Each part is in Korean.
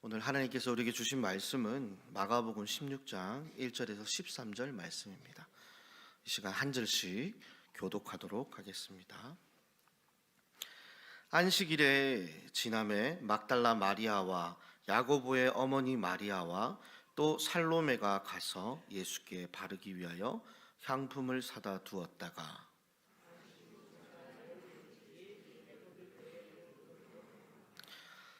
오늘 하나님께서 우리에게 주신 말씀은 마가복음 16장 1절에서 13절 말씀입니다. 이 시간 한 절씩 교독하도록 하겠습니다. 안식일에 지남에 막달라 마리아와 야고보의 어머니 마리아와 또 살로메가 가서 예수께 바르기 위하여 향품을 사다 두었다가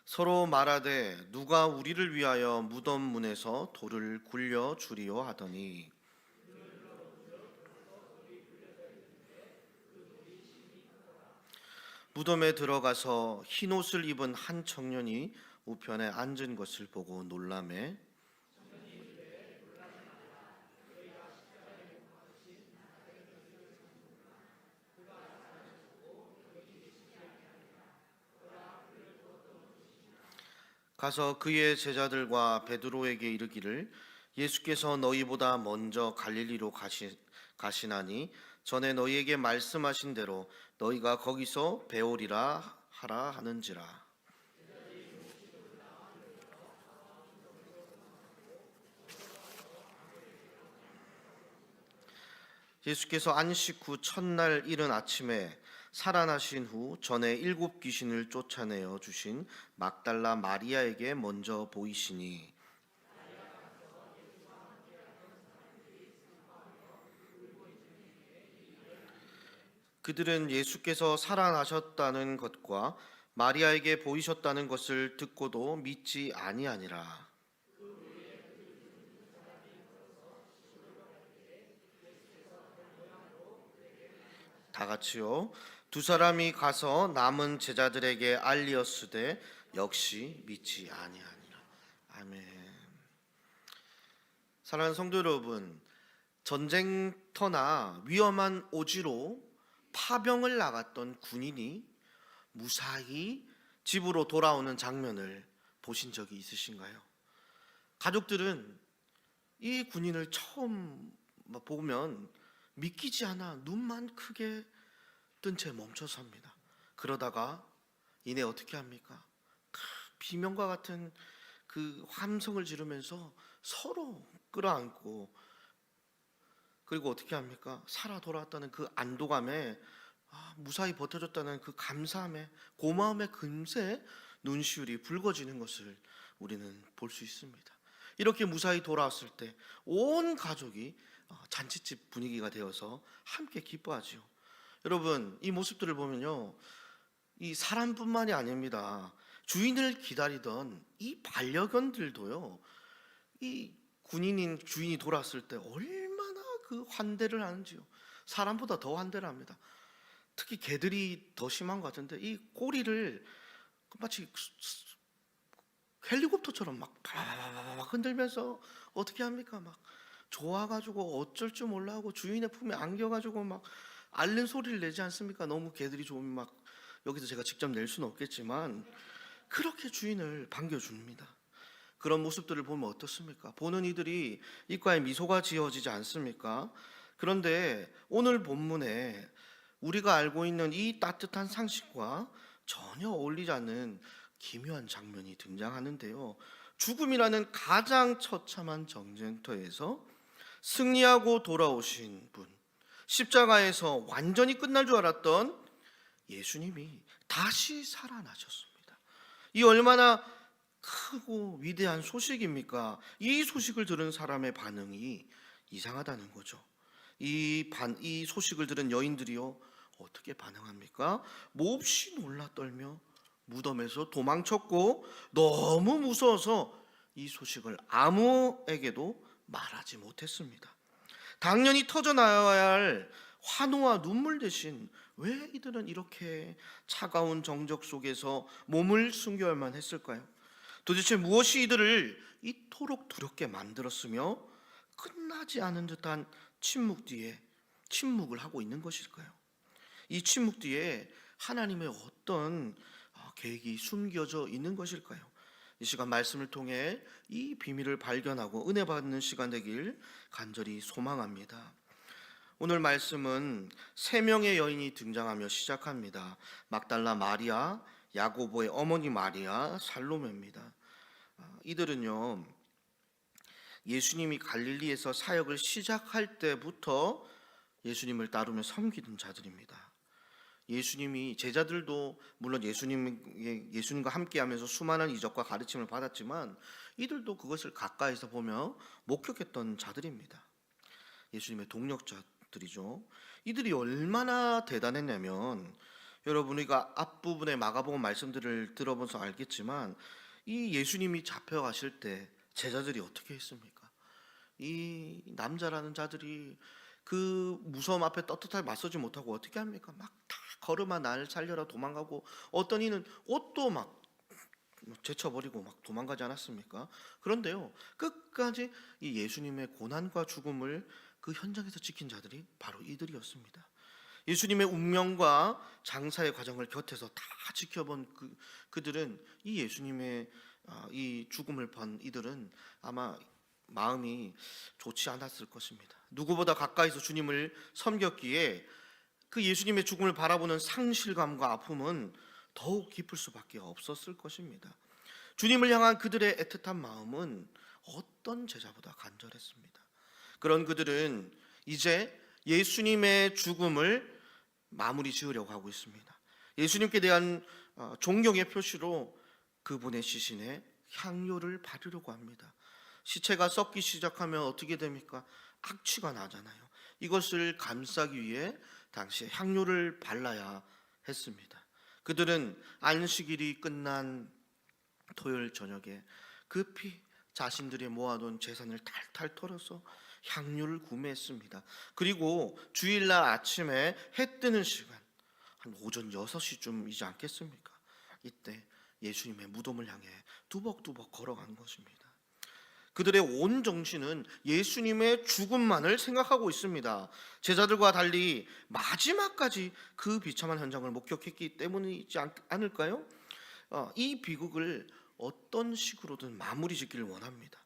서로 말하되 누가 우리를 위하여 무덤 문에서 돌을 굴려 주리요 하더니 무덤에 들어가서 흰옷을 입은 한 청년이 우편에 앉은 것을 보고 놀라매 가서 그의 제자들과 베드로에게 이르기를 예수께서 너희보다 먼저 갈릴리로 가시나니 전에 너희에게 말씀하신 대로 너희가 거기서 배우리라 하라 하는지라. 예수께서 안식 후 첫날 이른 아침에 살아나신 후 전에 7 귀신을 쫓아내어 주신 막달라 마리아에게 먼저 보이시니 그들은 예수께서 살아나셨다는 것과 마리아에게 보이셨다는 것을 듣고도 믿지 아니하니라. 다 같이요. 두 사람이 가서 남은 제자들에게 알리었으되 역시 믿지 아니하니라. 아멘. 사랑하는 성도 여러분, 전쟁터나 위험한 오지로 파병을 나갔던 군인이 무사히 집으로 돌아오는 장면을 보신 적이 있으신가요? 가족들은 이 군인을 처음 보면 믿기지 않아 눈만 크게 뜬 채 멈춰 섭니다. 그러다가 이내 어떻게 합니까? 비명과 같은 그 함성을 지르면서 서로 끌어안고, 그리고 어떻게 합니까? 살아 돌아왔다는 그 안도감에, 무사히 버텨줬다는 그 감사함에, 고마움에 금세 눈시울이 붉어지는 것을 우리는 볼 수 있습니다. 이렇게 무사히 돌아왔을 때 온 가족이 잔치집 분위기가 되어서 함께 기뻐하지요. 여러분, 이 모습들을 보면요, 이 사람뿐만이 아닙니다. 주인을 기다리던 이 반려견들도요, 이 군인인 주인이 돌아왔을 때 얼마나 그 환대를 하는지요. 사람보다 더 환대를 합니다. 특히 개들이 더 심한 것 같은데 이 꼬리를 마치 헬리콥터처럼 막 흔들면서 어떻게 합니까? 막 좋아가지고 어쩔 줄 몰라 하고 주인의 품에 안겨가지고 막 앓는 소리를 내지 않습니까? 너무 개들이 좀 막, 여기서 제가 직접 낼 수는 없겠지만 그렇게 주인을 반겨줍니다. 그런 모습들을 보면 어떻습니까? 보는 이들이 입가에 미소가 지어지지 않습니까? 그런데 오늘 본문에 우리가 알고 있는 이 따뜻한 상식과 전혀 어울리지 않는 기묘한 장면이 등장하는데요. 죽음이라는 가장 처참한 전쟁터에서 승리하고 돌아오신 분, 십자가에서 완전히 끝날 줄 알았던 예수님이 다시 살아나셨습니다. 이 얼마나 크고 위대한 소식입니까? 이 소식을 들은 사람의 반응이 이상하다는 거죠. 이 소식을 들은 여인들이요, 어떻게 반응합니까? 몹시 놀라 떨며 무덤에서 도망쳤고 너무 무서워서 이 소식을 아무에게도 말하지 못했습니다. 당연히 터져나와야 할 환호와 눈물 대신 왜 이들은 이렇게 차가운 정적 속에서 몸을 숨겨야만 했을까요? 도대체 무엇이 이들을 이토록 두렵게 만들었으며 끝나지 않은 듯한 침묵 뒤에 침묵을 하고 있는 것일까요? 이 침묵 뒤에 하나님의 어떤 계획이 숨겨져 있는 것일까요? 이 시간 말씀을 통해 이 비밀을 발견하고 은혜 받는 시간 되길 간절히 소망합니다. 오늘 말씀은 3명의 여인이 등장하며 시작합니다. 막달라 마리아, 야고보의 어머니 마리아, 살로메입니다. 이들은요, 예수님이 갈릴리에서 사역을 시작할 때부터 예수님을 따르며 섬기던 자들입니다. 예수님이, 제자들도 물론 예수님과 함께하면서 수많은 이적과 가르침을 받았지만 이들도 그것을 가까이서 보며 목격했던 자들입니다. 예수님의 동력자들이죠. 이들이 얼마나 대단했냐면, 여러분 우리가 앞부분의 마가복음 말씀들을 들어보면서 알겠지만 이 예수님이 잡혀가실 때 제자들이 어떻게 했습니까? 이 남자라는 자들이 그 무서움 앞에 떳떳하게 맞서지 못하고 어떻게 합니까? 막 다 걸음아 날 살려라 도망가고, 어떤 이는 옷도 막 제쳐버리고 막 도망가지 않았습니까? 그런데요, 끝까지 이 예수님의 고난과 죽음을 그 현장에서 지킨 자들이 바로 이들이었습니다. 예수님의 운명과 장사의 과정을 곁에서 다 지켜본 그들은 이 예수님의 이 죽음을 본 이들은 아마 마음이 좋지 않았을 것입니다. 누구보다 가까이서 주님을 섬겼기에 그 예수님의 죽음을 바라보는 상실감과 아픔은 더욱 깊을 수밖에 없었을 것입니다. 주님을 향한 그들의 애틋한 마음은 어떤 제자보다 간절했습니다. 그런 그들은 이제 예수님의 죽음을 마무리 지으려고 하고 있습니다. 예수님께 대한 존경의 표시로 그분의 시신에 향료를 바르려고 합니다. 시체가 썩기 시작하면 어떻게 됩니까? 악취가 나잖아요. 이것을 감싸기 위해 당시에 향료를 발라야 했습니다. 그들은 안식일이 끝난 토요일 저녁에 급히 자신들이 모아둔 재산을 탈탈 털어서 향료를 구매했습니다. 그리고 주일날 아침에 해 뜨는 시간, 한 오전 6시쯤이지 않겠습니까? 이때 예수님의 무덤을 향해 두벅두벅 걸어간 것입니다. 그들의 온 정신은 예수님의 죽음만을 생각하고 있습니다. 제자들과 달리 마지막까지 그 비참한 현장을 목격했기 때문이지 않을까요? 이 비극을 어떤 식으로든 마무리 짓기를 원합니다.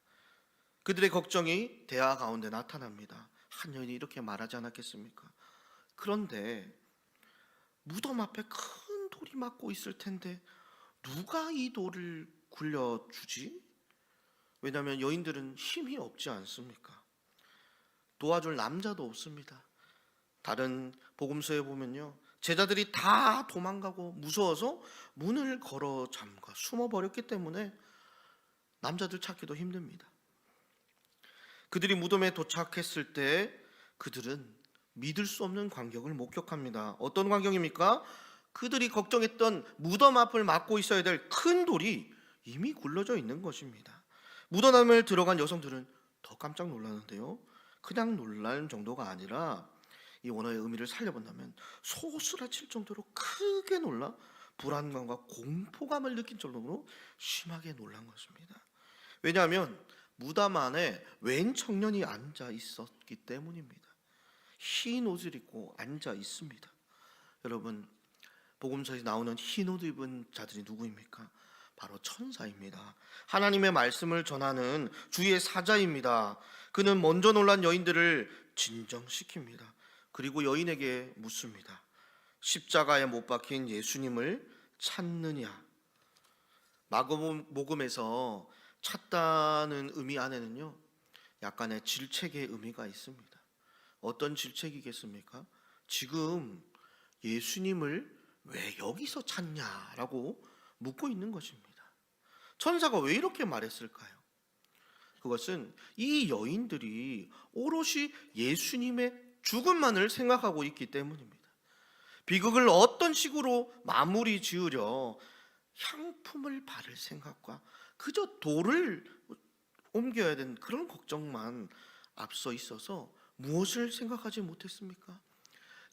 그들의 걱정이 대화 가운데 나타납니다. 한 여인이 이렇게 말하지 않았겠습니까? 그런데 무덤 앞에 큰 돌이 막고 있을 텐데 누가 이 돌을 굴려주지? 왜냐하면 여인들은 힘이 없지 않습니까? 도와줄 남자도 없습니다. 다른 복음서에 보면요, 제자들이 다 도망가고 무서워서 문을 걸어 잠가 숨어버렸기 때문에 남자들 찾기도 힘듭니다. 그들이 무덤에 도착했을 때 그들은 믿을 수 없는 광경을 목격합니다. 어떤 광경입니까? 그들이 걱정했던 무덤 앞을 막고 있어야 될 큰 돌이 이미 굴러져 있는 것입니다. 무덤을 들어간 여성들은 더 깜짝 놀라는데요, 그냥 놀라는 정도가 아니라 이 원어의 의미를 살려본다면 소스라칠 정도로 크게 놀라 불안감과 공포감을 느낀 정도로 심하게 놀란 것입니다. 왜냐하면 무덤 안에 웬 청년이 앉아 있었기 때문입니다. 흰 옷을 입고 앉아 있습니다. 여러분, 복음서에 나오는 흰 옷 입은 자들이 누구입니까? 바로 천사입니다. 하나님의 말씀을 전하는 주의 사자입니다. 그는 먼저 놀란 여인들을 진정시킵니다. 그리고 여인에게 묻습니다. 십자가에 못 박힌 예수님을 찾느냐? 마가복음에서 찾다는 의미 안에는요, 약간의 질책의 의미가 있습니다. 어떤 질책이겠습니까? 지금 예수님을 왜 여기서 찾냐라고 묻고 있는 것입니다. 천사가 왜 이렇게 말했을까요? 그것은 이 여인들이 오롯이 예수님의 죽음만을 생각하고 있기 때문입니다. 비극을 어떤 식으로 마무리 지으려 향품을 바를 생각과 그저 돌을 옮겨야 되는 그런 걱정만 앞서 있어서 무엇을 생각하지 못했습니까?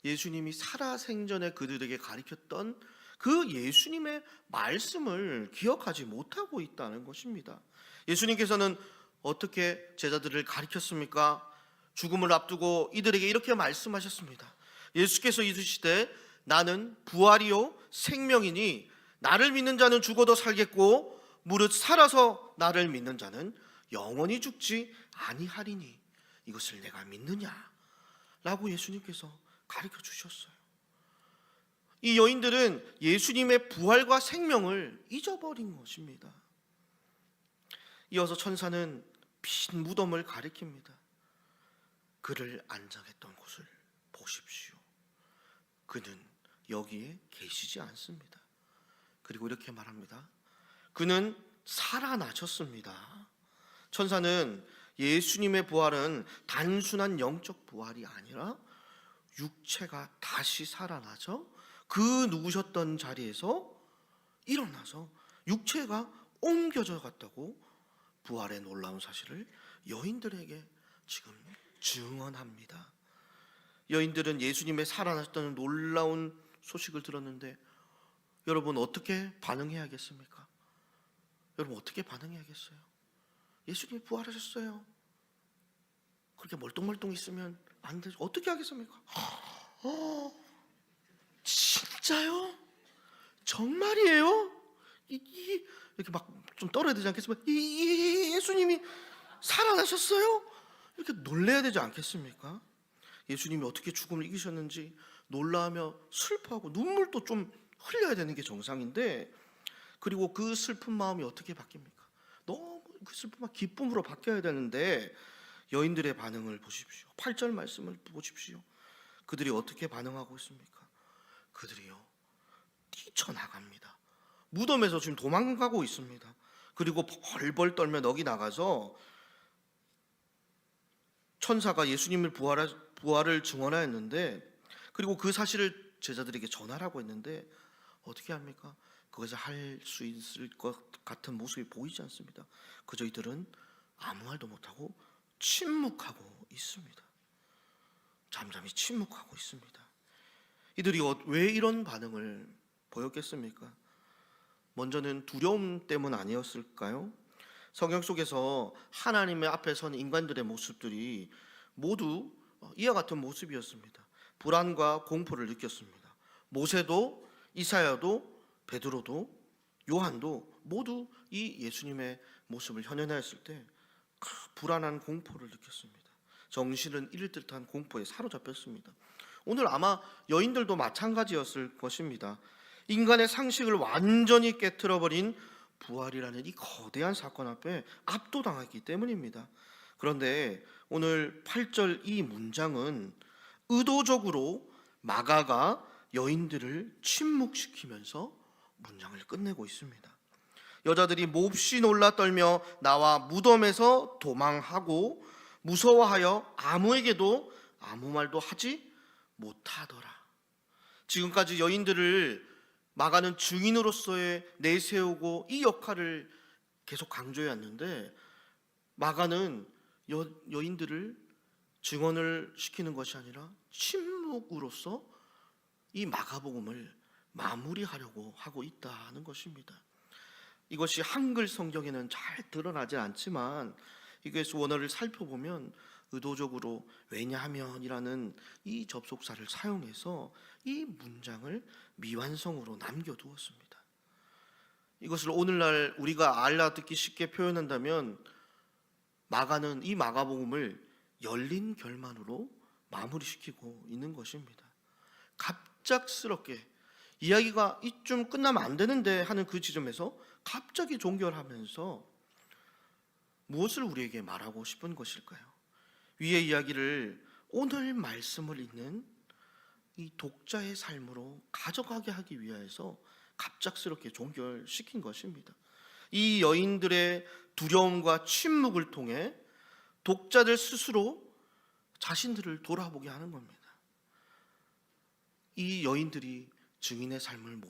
예수님이 살아생전에 그들에게 가르쳤던 그 예수님의 말씀을 기억하지 못하고 있다는 것입니다. 예수님께서는 어떻게 제자들을 가르쳤습니까? 죽음을 앞두고 이들에게 이렇게 말씀하셨습니다. 예수께서 이르시되 나는 부활이요 생명이니 나를 믿는 자는 죽어도 살겠고 무릇 살아서 나를 믿는 자는 영원히 죽지 아니하리니 이것을 내가 믿느냐? 라고 예수님께서 가르쳐 주셨어요. 이 여인들은 예수님의 부활과 생명을 잊어버린 것입니다. 이어서 천사는 빈 무덤을 가리킵니다. 그를 안장했던 곳을 보십시오. 그는 여기에 계시지 않습니다. 그리고 이렇게 말합니다. 그는 살아나셨습니다. 천사는 예수님의 부활은 단순한 영적 부활이 아니라 육체가 다시 살아나서 그 누우셨던 자리에서 일어나서 육체가 옮겨져 갔다고 부활의 놀라운 사실을 여인들에게 지금 증언합니다. 여인들은 예수님의 살아나셨다는 놀라운 소식을 들었는데 여러분 어떻게 반응해야겠습니까? 여러분 어떻게 반응해야겠어요? 예수님이 부활하셨어요. 그렇게 멀뚱멀뚱 있으면 안 되죠. 어떻게 하겠습니까? 진짜요? 정말이에요? 이렇게 막 좀 떨어야 되지 않겠습니까? 예수님이 살아나셨어요? 이렇게 놀라야 되지 않겠습니까? 예수님이 어떻게 죽음을 이기셨는지 놀라며 슬퍼하고 눈물도 좀 흘려야 되는 게 정상인데, 그리고 그 슬픈 마음이 어떻게 바뀝니까? 너무 그 슬픈 마음 기쁨으로 바뀌어야 되는데 여인들의 반응을 보십시오. 8절 말씀을 보십시오. 그들이 어떻게 반응하고 있습니까? 그들이요 뛰쳐나갑니다. 무덤에서 지금 도망가고 있습니다. 그리고 벌벌 떨며 넋이 나가서 천사가 예수님을 부활을 증언하였는데, 그리고 그 사실을 제자들에게 전하라고 했는데 어떻게 합니까? 그것을 할 수 있을 것 같은 모습이 보이지 않습니다. 그저 이들은 아무 말도 못하고 침묵하고 있습니다. 잠잠히 침묵하고 있습니다. 이들이 왜 이런 반응을 보였겠습니까? 먼저는 두려움 때문 아니었을까요? 성경 속에서 하나님의 앞에 선 인간들의 모습들이 모두 이와 같은 모습이었습니다. 불안과 공포를 느꼈습니다. 모세도, 이사야도, 베드로도, 요한도 모두 이 예수님의 모습을 현현하였을 때 불안한 공포를 느꼈습니다. 정신은 잃을 듯한 공포에 사로잡혔습니다. 오늘 아마 여인들도 마찬가지였을 것입니다. 인간의 상식을 완전히 깨트려버린 부활이라는 이 거대한 사건 앞에 압도당했기 때문입니다. 그런데 오늘 8절 이 문장은 의도적으로 마가가 여인들을 침묵시키면서 문장을 끝내고 있습니다. 여자들이 몹시 놀라 떨며 나와 무덤에서 도망하고 무서워하여 아무에게도 아무 말도 하지 못하더라. 지금까지 여인들을 마가는 증인으로서의 내세우고 이 역할을 계속 강조해 왔는데, 마가는 여인들을 증언을 시키는 것이 아니라 침묵으로써 이 마가복음을 마무리하려고 하고 있다는 것입니다. 이것이 한글 성경에는 잘 드러나지 않지만 이것의 원어를 살펴보면 의도적으로 왜냐하면이라는 이 접속사를 사용해서 이 문장을 미완성으로 남겨두었습니다. 이것을 오늘날 우리가 알아듣기 쉽게 표현한다면 마가는 이 마가복음을 열린 결말으로 마무리시키고 있는 것입니다. 갑작스럽게 이야기가 이쯤 끝나면 안 되는데 하는 그 지점에서 갑자기 종결하면서 무엇을 우리에게 말하고 싶은 것일까요? 위의 이야기를 오늘 말씀을 읽는 이 독자의 삶으로 가져가게 하기 위해서 갑작스럽게 종결시킨 것입니다. 이 여인들의 두려움과 침묵을 통해 독자들 스스로 자신들을 돌아보게 하는 겁니다. 이 여인들이 증인의 삶을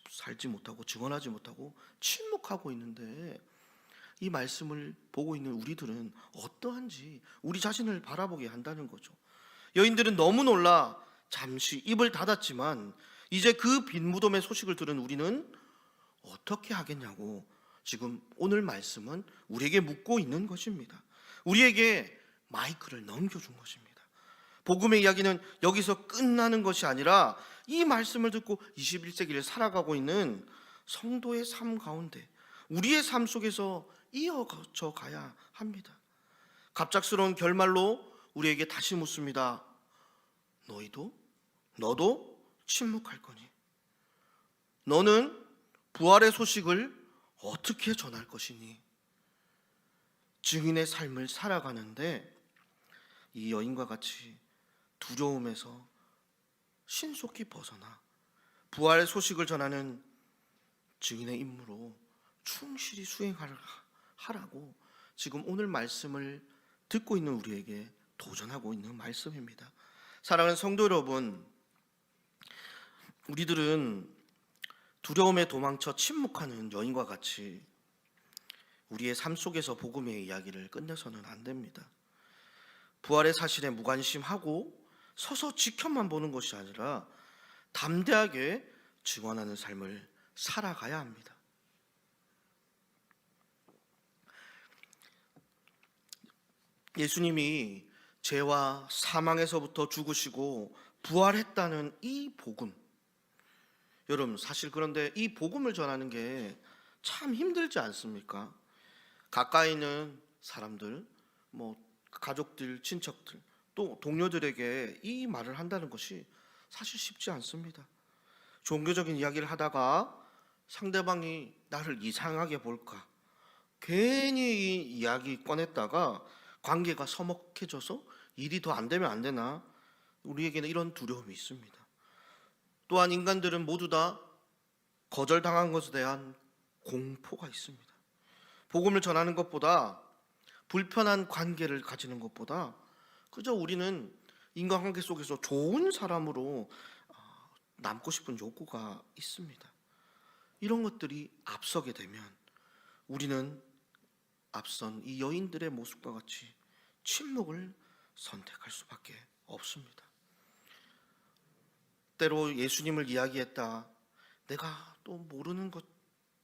살지 못하고 증언하지 못하고 침묵하고 있는데 이 말씀을 보고 있는 우리들은 어떠한지 우리 자신을 바라보게 한다는 거죠. 여인들은 너무 놀라 잠시 입을 닫았지만 이제 그 빈 무덤의 소식을 들은 우리는 어떻게 하겠냐고 지금 오늘 말씀은 우리에게 묻고 있는 것입니다. 우리에게 마이크를 넘겨준 것입니다. 복음의 이야기는 여기서 끝나는 것이 아니라 이 말씀을 듣고 21세기를 살아가고 있는 성도의 삶 가운데 우리의 삶 속에서 이어져 가야 합니다. 갑작스러운 결말로 우리에게 다시 묻습니다. 너도 침묵할 거니? 너는 부활의 소식을 어떻게 전할 것이니? 증인의 삶을 살아가는데 이 여인과 같이 두려움에서 신속히 벗어나 부활의 소식을 전하는 증인의 임무로 충실히 수행하라고 지금 오늘 말씀을 듣고 있는 우리에게 도전하고 있는 말씀입니다. 사랑하는 성도 여러분, 우리들은 두려움에 도망쳐 침묵하는 여인과 같이 우리의 삶 속에서 복음의 이야기를 끝내서는 안 됩니다. 부활의 사실에 무관심하고 서서 지켜만 보는 것이 아니라 담대하게 증언하는 삶을 살아가야 합니다. 예수님이 죄와 사망에서부터 죽으시고 부활했다는 이 복음, 여러분 사실 그런데 이 복음을 전하는 게 참 힘들지 않습니까? 가까이 있는 사람들, 가족들, 친척들, 또 동료들에게 이 말을 한다는 것이 사실 쉽지 않습니다. 종교적인 이야기를 하다가 상대방이 나를 이상하게 볼까, 괜히 이 이야기 꺼냈다가 관계가 서먹해져서 일이 더 안 되면 안 되나, 우리에게는 이런 두려움이 있습니다. 또한 인간들은 모두 다 거절당한 것에 대한 공포가 있습니다. 복음을 전하는 것보다, 불편한 관계를 가지는 것보다 그저 우리는 인간관계 속에서 좋은 사람으로 남고 싶은 욕구가 있습니다. 이런 것들이 앞서게 되면 우리는 앞선 이 여인들의 모습과 같이 침묵을 선택할 수밖에 없습니다. 때로 예수님을 이야기했다, 내가 또 모르는 것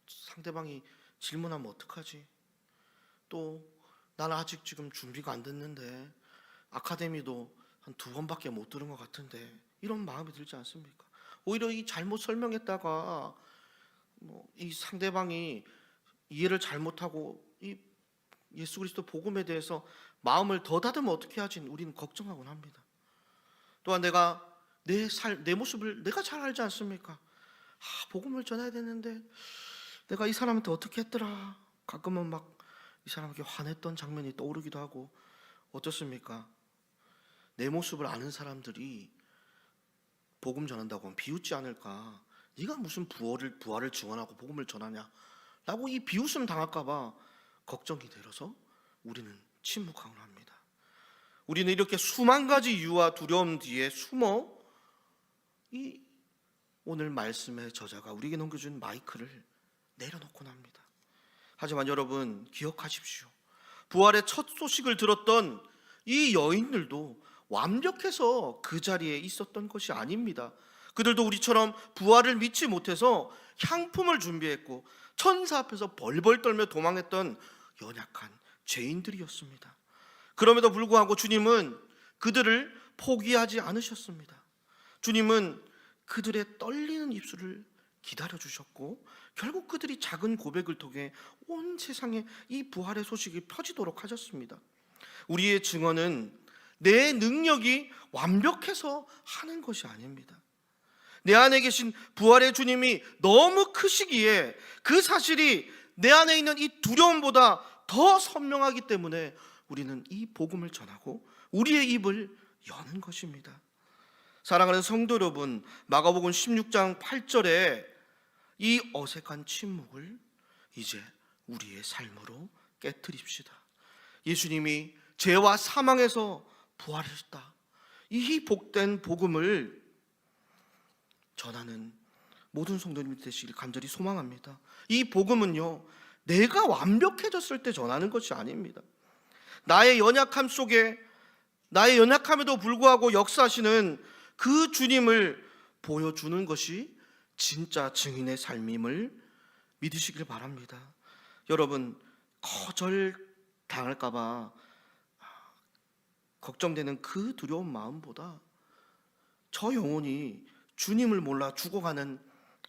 상대방이 질문하면 어떡하지? 또 나는 아직 지금 준비가 안 됐는데 아카데미도 한 2번밖에 못 들은 것 같은데, 이런 마음이 들지 않습니까? 오히려 이 잘못 설명했다가 이 상대방이 이해를 잘못하고 이 예수 그리스도 복음에 대해서 마음을 더 닫으면 어떻게 하지? 우리는 걱정하곤 합니다. 또한 내가 내 모습을 내가 잘 알지 않습니까? 복음을 전해야 되는데 내가 이 사람한테 어떻게 했더라. 가끔은 막 이 사람에게 화냈던 장면이 떠오르기도 하고, 어떻습니까? 내 모습을 아는 사람들이 복음 전한다고 하면 비웃지 않을까? 네가 무슨 부활을 증언하고 복음을 전하냐? 라고 이 비웃음 당할까 봐 걱정이 들어서 우리는 침묵하곤 합니다. 우리는 이렇게 수만 가지 이유와 두려움 뒤에 숨어 이 오늘 말씀의 저자가 우리에게 넘겨준 마이크를 내려놓곤 합니다. 하지만 여러분 기억하십시오. 부활의 첫 소식을 들었던 이 여인들도 완벽해서 그 자리에 있었던 것이 아닙니다. 그들도 우리처럼 부활을 믿지 못해서 향품을 준비했고 천사 앞에서 벌벌 떨며 도망했던 연약한 죄인들이었습니다. 그럼에도 불구하고 주님은 그들을 포기하지 않으셨습니다. 주님은 그들의 떨리는 입술을 기다려주셨고 결국 그들이 작은 고백을 통해 온 세상에 이 부활의 소식이 퍼지도록 하셨습니다. 우리의 증언은 내 능력이 완벽해서 하는 것이 아닙니다. 내 안에 계신 부활의 주님이 너무 크시기에 그 사실이 내 안에 있는 이 두려움보다 더 선명하기 때문에 우리는 이 복음을 전하고 우리의 입을 여는 것입니다. 사랑하는 성도 여러분, 마가복음 16장 8절에 이 어색한 침묵을 이제 우리의 삶으로 깨트립시다. 예수님이 죄와 사망에서 부활하셨다. 이 복된 복음을 전하는 모든 성도님이 되시길 간절히 소망합니다. 이 복음은요, 내가 완벽해졌을 때 전하는 것이 아닙니다. 나의 연약함 속에, 나의 연약함에도 불구하고 역사하시는 그 주님을 보여주는 것이 진짜 증인의 삶임을 믿으시길 바랍니다. 여러분, 거절당할까 봐 걱정되는 그 두려운 마음보다 저 영혼이 주님을 몰라 죽어가는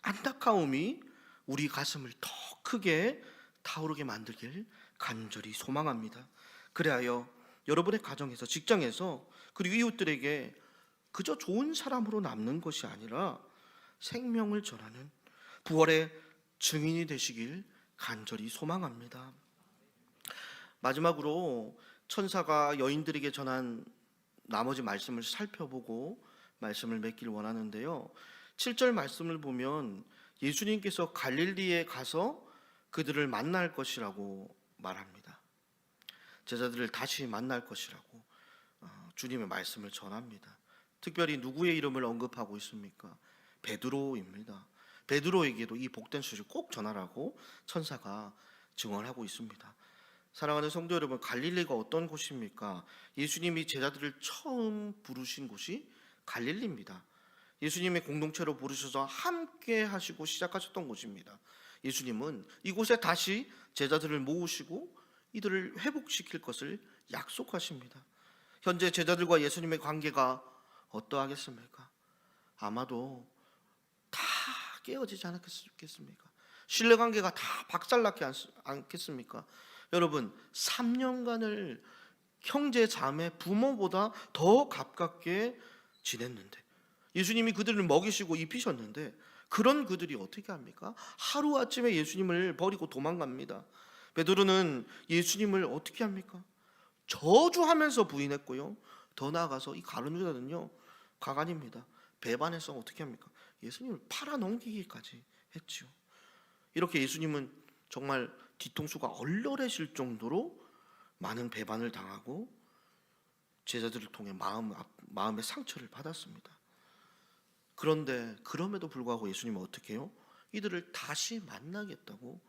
안타까움이 우리 가슴을 더 크게 타오르게 만들길 간절히 소망합니다. 그래하여 여러분의 가정에서, 직장에서, 그리고 이웃들에게 그저 좋은 사람으로 남는 것이 아니라 생명을 전하는 부활의 증인이 되시길 간절히 소망합니다. 마지막으로 천사가 여인들에게 전한 나머지 말씀을 살펴보고 말씀을 맺길 원하는데요. 7절 말씀을 보면 예수님께서 갈릴리에 가서 그들을 만날 것이라고 말합니다. 제자들을 다시 만날 것이라고 주님의 말씀을 전합니다. 특별히 누구의 이름을 언급하고 있습니까? 베드로입니다. 베드로에게도 이 복된 소식을 꼭 전하라고 천사가 증언하고 있습니다. 사랑하는 성도 여러분, 갈릴리가 어떤 곳입니까? 예수님이 제자들을 처음 부르신 곳이 갈릴리입니다. 예수님의 공동체로 부르셔서 함께 하시고 시작하셨던 곳입니다. 예수님은 이곳에 다시 제자들을 모으시고 이들을 회복시킬 것을 약속하십니다. 현재 제자들과 예수님의 관계가 어떠하겠습니까? 아마도 다 깨어지지 않겠습니까? 신뢰관계가 다 박살나지 않겠습니까? 여러분, 3년간을 형제, 자매, 부모보다 더 가깝게 지냈는데, 예수님이 그들을 먹이시고 입히셨는데, 그런 그들이 어떻게 합니까? 하루아침에 예수님을 버리고 도망갑니다. 베드로는 예수님을 어떻게 합니까? 저주하면서 부인했고요. 더 나아가서 이 가룟 유다는요, 가관입니다. 배반해서 어떻게 합니까? 예수님을 팔아넘기기까지 했지요. 이렇게 예수님은 정말 뒤통수가 얼얼해질 정도로 많은 배반을 당하고 제자들을 통해 마음의 상처를 받았습니다. 그런데 그럼에도 불구하고 예수님은 어떻게 해요? 이들을 다시 만나겠다고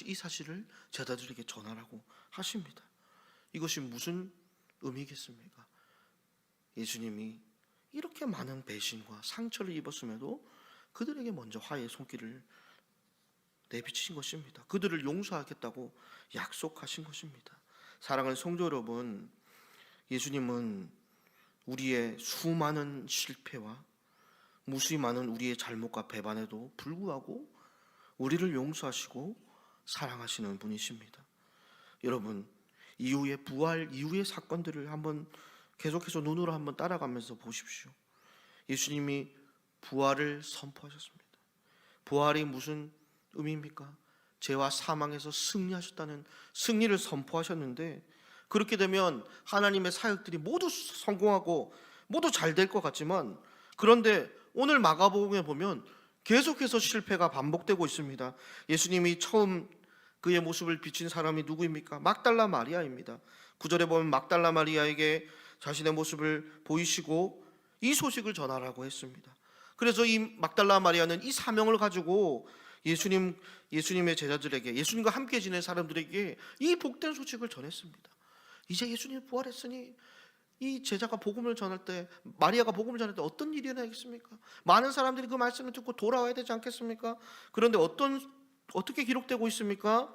이 사실을 제자들에게 전하라고 하십니다. 이것이 무슨 의미겠습니까? 예수님이 이렇게 많은 배신과 상처를 입었음에도 그들에게 먼저 화해의 손길을 내비친 것입니다. 그들을 용서하겠다고 약속하신 것입니다. 사랑하는 성도 여러분, 예수님은 우리의 수많은 실패와 무수히 많은 우리의 잘못과 배반에도 불구하고 우리를 용서하시고 사랑하시는 분이십니다. 여러분, 이후의 부활 이후의 사건들을 한번 계속해서 눈으로 한번 따라가면서 보십시오. 예수님이 부활을 선포하셨습니다. 부활이 무슨 의미입니까? 죄와 사망에서 승리하셨다는 승리를 선포하셨는데, 그렇게 되면 하나님의 사역들이 모두 성공하고 모두 잘 될 것 같지만, 그런데 오늘 마가복음에 보면 계속해서 실패가 반복되고 있습니다. 예수님이 처음 그의 모습을 비친 사람이 누구입니까? 막달라 마리아입니다. 9절에 보면 막달라 마리아에게 자신의 모습을 보이시고 이 소식을 전하라고 했습니다. 그래서 이 막달라 마리아는 이 사명을 가지고 예수님의 제자들에게, 예수님과 함께 지낸 사람들에게 이 복된 소식을 전했습니다. 이제 예수님이 부활했으니 이 제자가 복음을 전할 때, 마리아가 복음을 전할 때 어떤 일이 일어나겠습니까? 많은 사람들이 그 말씀을 듣고 돌아와야 되지 않겠습니까? 그런데 어떻게 기록되고 있습니까?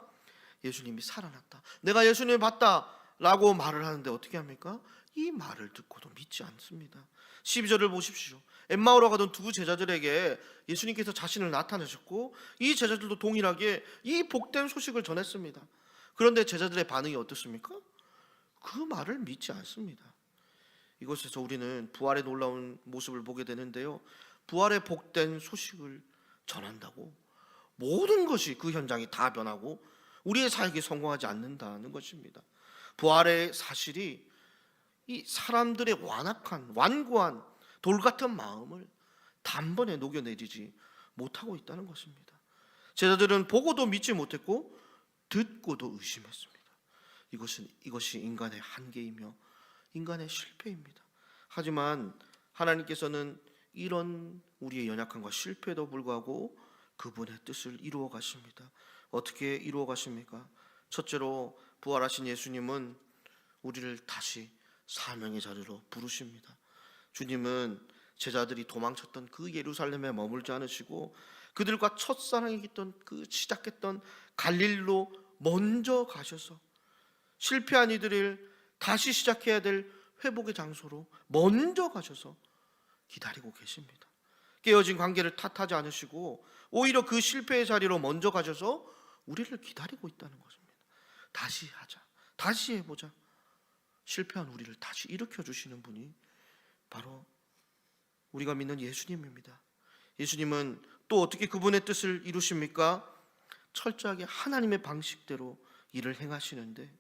예수님이 살아났다, 내가 예수님을 봤다 라고 말을 하는데 어떻게 합니까? 이 말을 듣고도 믿지 않습니다. 12절을 보십시오. 엠마오로 가던 두 제자들에게 예수님께서 자신을 나타내셨고 이 제자들도 동일하게 이 복된 소식을 전했습니다. 그런데 제자들의 반응이 어떻습니까? 그 말을 믿지 않습니다. 이곳에서 우리는 부활의 놀라운 모습을 보게 되는데요, 부활의 복된 소식을 전한다고 모든 것이, 그 현장이 다 변하고 우리의 사역이 성공하지 않는다는 것입니다. 부활의 사실이 이 사람들의 완고한 돌 같은 마음을 단번에 녹여내리지 못하고 있다는 것입니다. 제자들은 보고도 믿지 못했고 듣고도 의심했습니다. 이것이 인간의 한계이며 인간의 실패입니다. 하지만 하나님께서는 이런 우리의 연약함과 실패에도 불구하고 그분의 뜻을 이루어 가십니다. 어떻게 이루어 가십니까? 첫째로 부활하신 예수님은 우리를 다시 사명의 자리로 부르십니다. 주님은 제자들이 도망쳤던 그 예루살렘에 머물지 않으시고 그들과 첫사랑이었던 시작했던 갈릴리로 먼저 가셔서 실패한 이들을 다시 시작해야 될 회복의 장소로 먼저 가셔서 기다리고 계십니다. 깨어진 관계를 탓하지 않으시고 오히려 그 실패의 자리로 먼저 가셔서 우리를 기다리고 있다는 것입니다. 다시 하자, 다시 해보자. 실패한 우리를 다시 일으켜 주시는 분이 바로 우리가 믿는 예수님입니다. 예수님은 또 어떻게 그분의 뜻을 이루십니까? 철저하게 하나님의 방식대로 일을 행하시는데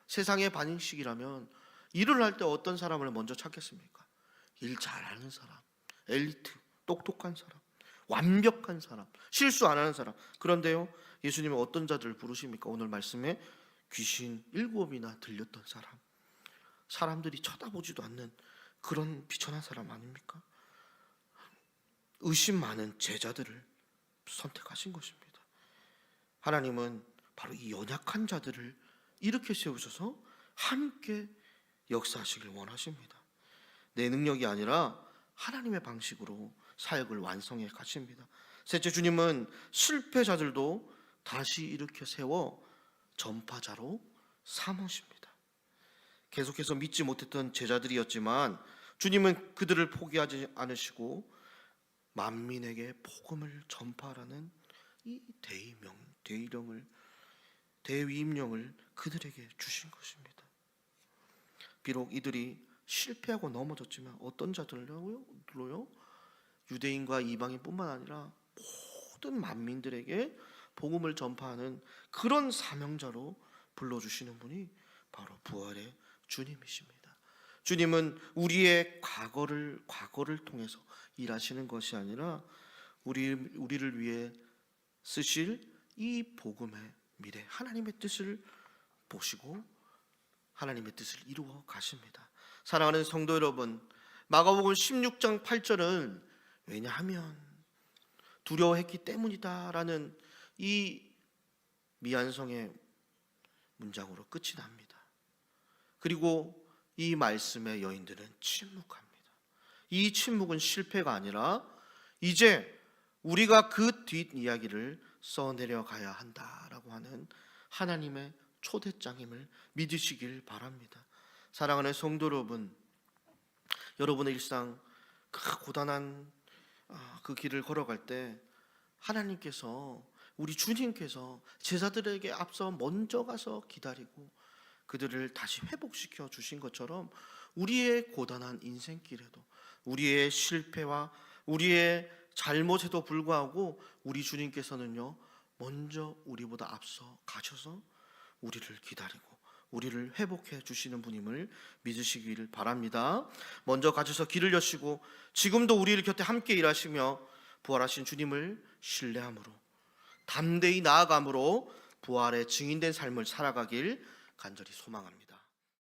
세상의 반응식이라면 일을 할 때 어떤 사람을 먼저 찾겠습니까? 일 잘하는 사람, 엘리트, 똑똑한 사람, 완벽한 사람, 실수 안 하는 사람. 그런데요, 예수님은 어떤 자들을 부르십니까? 오늘 말씀에 귀신 7이나 들렸던 사람, 사람들이 쳐다보지도 않는 그런 비천한 사람 아닙니까? 의심 많은 제자들을 선택하신 것입니다. 하나님은 바로 이 연약한 자들을 이렇게 세우셔서 함께 역사하시길 원하십니다. 내 능력이 아니라 하나님의 방식으로 사역을 완성해 가십니다. 셋째, 주님은 실패자들도 다시 이렇게 세워 전파자로 삼으십니다. 계속해서 믿지 못했던 제자들이었지만 주님은 그들을 포기하지 않으시고 만민에게 복음을 전파하라는 이 대위임령을 그들에게 주신 것입니다. 비록 이들이 실패하고 넘어졌지만 어떤 자들로요? 유대인과 이방인뿐만 아니라 모든 만민들에게 복음을 전파하는 그런 사명자로 불러주시는 분이 바로 부활의 주님이십니다. 주님은 우리의 과거를 통해서 일하시는 것이 아니라 우리를 위해 쓰실 이 복음의 미래, 하나님의 뜻을 보시고 하나님의 뜻을 이루어 가십니다. 사랑하는 성도 여러분, 마가복음 16장 8절은 왜냐하면 두려워했기 때문이다라는 이 미안성의 문장으로 끝이 납니다. 그리고 이 말씀의 여인들은 침묵합니다. 이 침묵은 실패가 아니라 이제 우리가 그 뒷이야기를 써내려 가야 한다라고 하는 하나님의 초대장임을 믿으시길 바랍니다. 사랑하는 성도 여러분, 여러분의 일상 그 고단한 그 길을 걸어갈 때 하나님께서, 우리 주님께서 제자들에게 앞서 먼저 가서 기다리고 그들을 다시 회복시켜 주신 것처럼 우리의 고단한 인생길에도 우리의 실패와 우리의 잘못에도 불구하고 우리 주님께서는요, 먼저 우리보다 앞서 가셔서 우리를 기다리고 우리를 회복해 주시는 분임을 믿으시기를 바랍니다. 먼저 가셔서 길을 여시고 지금도 우리를 곁에 함께 일하시며 부활하신 주님을 신뢰함으로 담대히 나아감으로 부활의 증인된 삶을 살아가길 간절히 소망합니다.